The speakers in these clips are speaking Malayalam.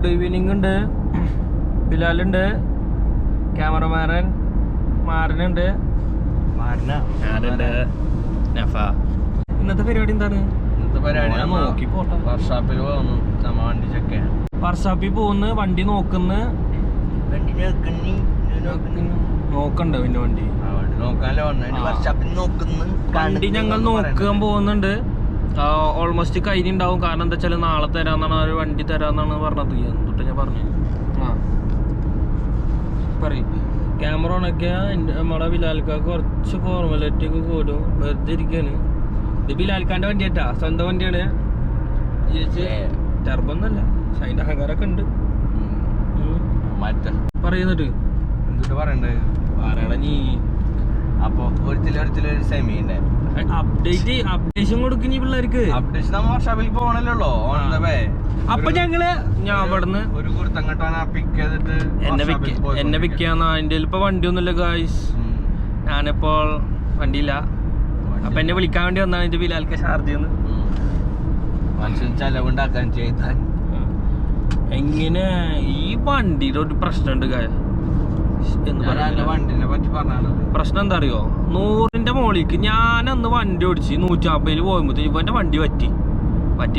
ഗുഡ് ഈവനിങ് ഉണ്ട്, ബിലാലുണ്ട്, ക്യാമറമാൻ മാരനുണ്ട്, ഞാനുണ്ട്, നഫ. ഇന്നത്തെ പരിപാടി എന്താണ്? ഇന്നത്തെ പരിപാടി നോക്കി പോട്ടെ. വർക്ക്ഷോപ്പിൽ പോകുന്നു, നമ്മ വണ്ടി ചെക്ക് വർക്ക്ഷോപ്പിൽ പോകുന്നു, വണ്ടി നോക്കുന്നു, നോക്കണ്ട പിന്നെ വണ്ടി നോക്കാനല്ലോ വർക്ക്ഷോപ്പിൽ നോക്കുന്നു. വണ്ടി ഞങ്ങൾ നോക്കാൻ പോകുന്നുണ്ട്. ഓൾമോസ്റ്റ് കഴിഞ്ഞിണ്ടാവും. കാരണം എന്താ വെച്ചാൽ നാളെ തരാന്നാണ്, ഒരു വണ്ടി തരാന്നാണ് പറഞ്ഞത്. എന്നിട്ട് ഞാൻ പറഞ്ഞു പറയും ക്യാമറ ഓണൊക്കെ നമ്മളെ ബിലാൽക്കാക്ക് കുറച്ച് ഫോർമാലിറ്റി ഒക്കെ കൂടും. വെറുതെ ഇരിക്കാണ്. ഇത് ബിലാൽക്കാന്റെ വണ്ടിയാട്ടാ, സ്വന്തം വണ്ടിയാണ്. ടർബൊന്നല്ല, പക്ഷെ അതിന്റെ അഹങ്കാരൊക്കെ ഉണ്ട്. പറയുന്നിട്ട് എന്തിട്ട് പറയണ്ടേ പറയണ നീ. അപ്പൊ ഒരിക്കലും സെമിന്റെ അപ്ഡേഷൻ കൊടുക്കും ഈ പിള്ളേർക്ക്. അപ്ഡേഷൻ നമ്മ വർക്ക്ഷോപ്പിൽ പോകണല്ലോ. അപ്പൊ ഞാൻ അവിടുന്ന് ഒരു കുർത്തം കെട്ടാൻ പിക്ക് ചെയ്തിട്ട് എന്നെ പിക്ക് ചെയ്യാന്ന. എന്റെ ഇപ്പൊ വണ്ടിയൊന്നുമില്ല ഗായ്സ്, ഞാനിപ്പോൾ വണ്ടിയില്ല. അപ്പൊ എന്നെ വിളിക്കാൻ വേണ്ടി വന്നാണ് എന്റെ ബിലാൽക്ക് ഷാർജ് ചെയ്യുന്നത്. മനുഷ്യൻ ചെലവുണ്ടാക്കാൻ ചെയ്താൽ എങ്ങനെ ഈ വണ്ടിയുടെ ഒരു പ്രശ്നമുണ്ട് ഗായ. വണ്ടിനെ പറ്റി പറഞ്ഞാണ് പ്രശ്നം എന്താ അറിയോ? 100ന്റെ മോളിക്ക് ഞാനന്ന് വണ്ടി ഓടിച്ച് 150 പോകുമ്പോഴത്തേക്ക് ഇവന്റെ വണ്ടി പറ്റി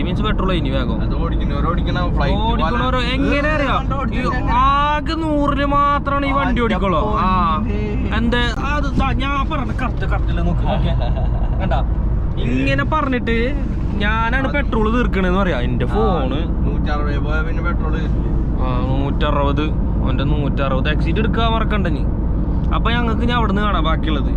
മീൻസ് പെട്രോൾ ഇനി വേഗം ഓടിക്കണോരോ. എങ്ങനെ അറിയാം? ആകെ 100ന് മാത്രമാണ് ഈ വണ്ടി ഓടിക്കോളൂ. എന്താ അത് ഞാൻ പറഞ്ഞ കറക്റ്റ് നോക്കി കണ്ടാ. ഇങ്ങനെ പറഞ്ഞിട്ട് ഞാനാണ് പെട്രോൾ തീർക്കണെന്ന് പറയാ. എന്റെ ഫോണ് 160 പോയ പിന്നെ പെട്രോൾ 160. അവന്റെ 160 എക്സിറ്റ് എടുക്കാൻ മറക്കണ്ട നീ. അപ്പൊ ഞങ്ങൾക്ക് ഞാൻ അവിടെ നിന്ന് കാണാം ബാക്കിയുള്ളത്.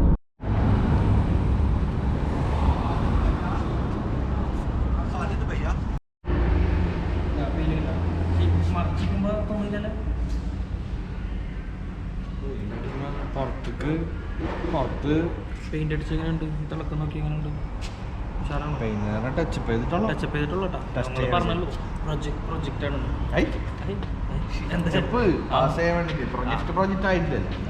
പുറത്ത് പെയിന്റ് അടിച്ച് എങ്ങനെയുണ്ട്? തിളക്കം നോക്കി എങ്ങനെയുണ്ട്? ടച്ചപ്പ് ചെയ്തിട്ടുള്ളൂ. പറഞ്ഞല്ലോ പ്രൊജക്റ്റ് ആണ്. പ്രോജക്റ്റ് ആയിട്ടില്ല.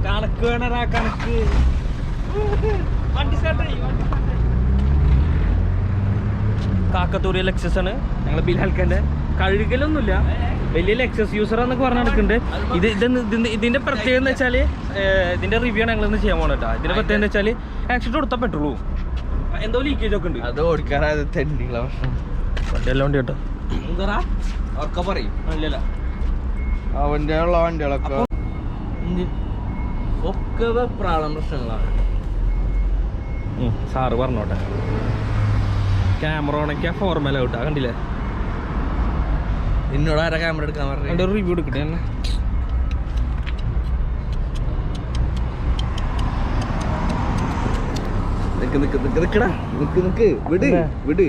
കണക്ക് വേണ കണക്ക്. കാക്കത്തൂരിയ ലെക്സസ് ആണ് ഞങ്ങളെ ബിലാൽക്കാന്റെ. കഴുകലൊന്നുമില്ല, വലിയ ലെക്സസ് യൂസർ എന്നൊക്കെ പറഞ്ഞ് നടക്കുന്നുണ്ട്. ഇതിന്റെ പ്രത്യേകത എന്ന് വെച്ചാല്, ഇതിന്റെ റിവ്യൂ ആണ് ഞങ്ങൾ ഇന്ന് ചെയ്യാൻ പോകണം കേട്ടോ. ഇതിന്റെ പ്രത്യേകത എന്ന് വെച്ചാല് ആക്സിഡന്റ് കൊടുത്താൽ പെട്രോളൂ എന്തോ ലീക്കേജ് ഒക്കെ ഉണ്ട്. അത് ഓടിക്കാറായത് വണ്ടിയെല്ലാം വണ്ടി കേട്ടോ. എന്താ ഒക്കെ പറയും അല്ലല്ല അവന്റെ ഉള്ള വണ്ടികളൊക്കെ ഒക്കെ വെപ്രാളം പ്രശ്നങ്ങളാണ്. സാറ് പറഞ്ഞോട്ടെ. ക്യാമറ ഓണൊക്കെ ഫോർമൽ ഔട്ടാ കണ്ടില്ലേ? എന്നോട് ആരാ ക്യാമറ എടുക്കാൻ പറഞ്ഞു? എൻ്റെ റിവ്യൂ എടുക്കട്ടെ തന്നെ. വിട്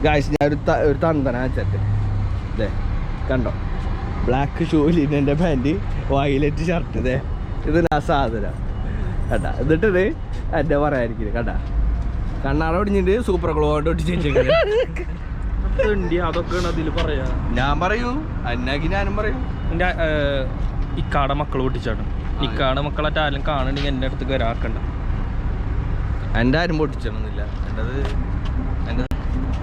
ഗായ്സ്, ഞാൻ ഒരു തന്തന വെച്ചിട്ട് ഇതേ കണ്ടോ, ബ്ലാക്ക് ഷൂലിന് എൻ്റെ പാൻറ്, വയലറ്റ് ഷർട്ട്. ഇതേ ഇത് ആ സാധനം കണ്ടാ. എന്നിട്ടത് എൻ്റെ പറയാതിരിക്കില്ല കണ്ടാ. കണ്ണാട ഒടിഞ്ഞിട്ട് സൂപ്പർ ഗ്ലോ കൊണ്ട് ഒട്ടിച്ച് അതൊക്കെയാണ് അതിൽ പറയാ. ഞാൻ പറയൂ അന്നാക്കി ഞാനും പറയൂ. എൻ്റെ ഇക്കാടെ മക്കൾ പൊട്ടിച്ചാണ്. ഇക്കാടെ മക്കളായിട്ട് ആരും കാണുന്നുണ്ടെങ്കിൽ എൻ്റെ അടുത്തേക്ക് വരാക്കണ്ട. എൻ്റെ ആരും പൊട്ടിച്ചണമെന്നില്ല. എൻ്റെ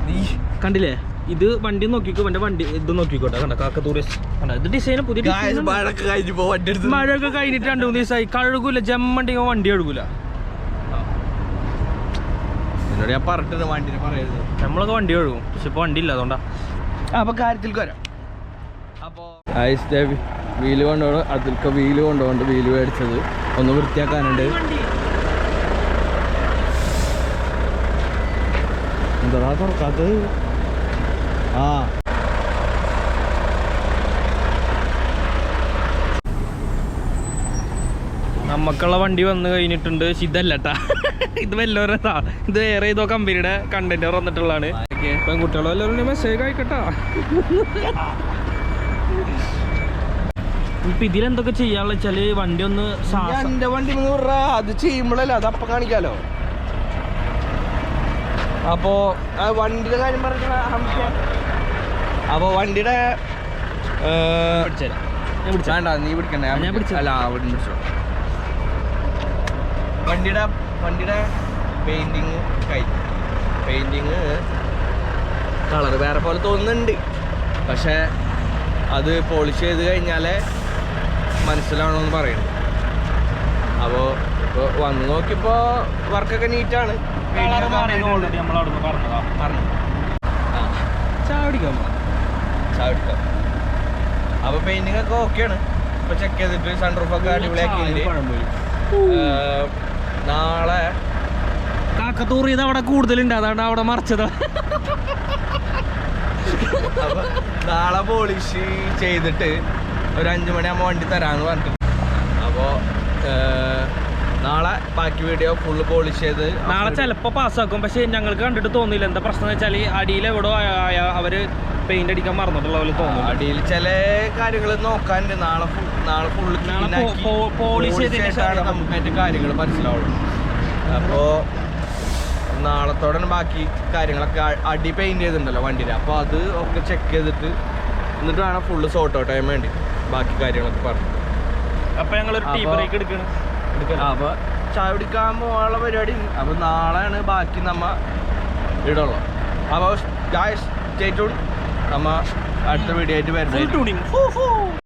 നീ കണ്ടില്ലേ? ഇത് വണ്ടി നോക്കിക്കോ, എൻ്റെ വണ്ടി ഇത് നോക്കിക്കോട്ടെ. കണ്ട കാക്കത്തൂരിയസ് കണ്ട. ഇത് ഡിസൈൻ പുതിയ മഴയൊക്കെ കഴിഞ്ഞിട്ട് 2-3 ദിവസമായി. കഴുകൂല, ജമ്മണ്ടിങ്ങോ വണ്ടി കഴുകൂല. ഞാൻ പറഞ്ഞിട്ട് വണ്ടിനെ പറയരുത്. നമ്മളൊക്കെ വണ്ടി കഴുകും, പക്ഷെ ഇപ്പൊ വണ്ടി ഇല്ല, അതുകൊണ്ടാ. അപ്പൊ കാര്യത്തിലേക്ക് വരാം. അപ്പോ വീല് കൊണ്ടുപോകണം. അതിൽക്ക് വീല് കൊണ്ടുപോകണ്ട്. വീല് മേടിച്ചത് ഒന്ന് വൃത്തിയാക്കാനുണ്ട്. എന്താ തുറക്കാത്തത്? നമുക്കുള്ള വണ്ടി വന്ന് കഴിഞ്ഞിട്ടുണ്ട്. ഇതല്ലട്ടാ, ഇത് വല്ലവരത്താ. ഇത് വേറെ ഏതോ കമ്പനിയുടെ കണ്ടന്റർ വന്നിട്ടുള്ളതാണ്. പെൺകുട്ടികളോ എല്ലാവരും മെസ്സേജ് അയക്കട്ടാ. ഇപ്പൊ ഇതിലെന്തൊക്കെ ചെയ്യാനുള്ള വെച്ചാല് വണ്ടി ഒന്ന് എന്റെ വണ്ടി 100 രൂപ അത് ചെയ്യുമ്പോഴല്ലേ അത് അപ്പം കാണിക്കാലോ. അപ്പോ വണ്ടിയുടെ കാര്യം പറഞ്ഞ അപ്പൊ വണ്ടിയുടെ വേണ്ട നീ പിടിക്കണ്ട, ഞാൻ പിടിച്ചല്ല അവിടെ പിടിച്ചോ. വണ്ടിയുടെ പെയിന്റിങ് കഴിഞ്ഞു. പെയിന്റിങ് കളർ വേറെ പോലെ തോന്നുന്നുണ്ട്, പക്ഷെ അത് പോളിഷ് ചെയ്ത് കഴിഞ്ഞാലേ മനസ്സിലാവണമെന്ന് പറയുന്നു. അപ്പോൾ ഇപ്പോൾ വന്ന് നോക്കിയപ്പോൾ വർക്കൊക്കെ നീറ്റാണ്. പറഞ്ഞു ചാടിക്കാൻ ചാവിടിക്കാം. അപ്പോൾ പെയിന്റിങ് ഒക്കെ ഓക്കെയാണ്. ഇപ്പോൾ ചെക്ക് ചെയ്തിട്ട് സൺറൂഫൊക്കെ അടിപൊളിയാക്കിയിട്ടുണ്ട്. നാളെ കാക്കത്തൂറിയത് അവിടെ കൂടുതലുണ്ട്, അതാണ് അവിടെ മറിച്ചത്. അപ്പൊ നാളെ പോളിഷ് ചെയ്തിട്ട് ഒരു 5 മണിയാകുമ്പോൾ വണ്ടി തരാമെന്ന് പറഞ്ഞിട്ട്. അപ്പോൾ നാളെ ബാക്കി വീഡിയോ ഫുള്ള് പോളിഷ് ചെയ്ത് നാളെ ചിലപ്പോൾ പാസ്സാക്കും. പക്ഷെ ഞങ്ങൾക്ക് കണ്ടിട്ട് തോന്നില്ല. എന്താ പ്രശ്നം എന്ന് വെച്ചാൽ അടിയിൽ എവിടെ അവര് പെയിന്റ് അടിക്കാൻ മറന്നിട്ടുള്ള പോലെ തോന്നുന്നു. അടിയിൽ ചില കാര്യങ്ങൾ നോക്കാനുണ്ട്. നാളെ ഫുള്ള് പോളിഷ് ചെയ്തിട്ടാണ് നമുക്ക് അതിന്റെ കാര്യങ്ങൾ മനസ്സിലാവുള്ളൂ. അപ്പോൾ നാളത്തോടെ ബാക്കി കാര്യങ്ങളൊക്കെ അടി പെയിന്റ് ചെയ്തിട്ടുണ്ടല്ലോ വണ്ടിയിൽ, അപ്പോൾ അത് ഒക്കെ ചെക്ക് ചെയ്തിട്ട് എന്നിട്ട് വേണം ഫുള്ള് സോർട്ട് ഔട്ട് ചെയ്യാൻ വേണ്ടി ബാക്കി കാര്യങ്ങളൊക്കെ പറഞ്ഞു. അപ്പൊ ഞങ്ങളൊരു ടീ ബ്രേക്ക് എടുക്കണം. അപ്പോൾ ചായ കുടിക്കാൻ പോകാനുള്ള പരിപാടി. അപ്പോൾ നാളെയാണ് ബാക്കി നമ്മ ഇടുള്ളൂ. അപ്പോൾ ഗായ്സ് സ്റ്റേ ട്യൂൺ. നമ്മ അടുത്ത വീഡിയോ ആയിട്ട് വരുന്നത്.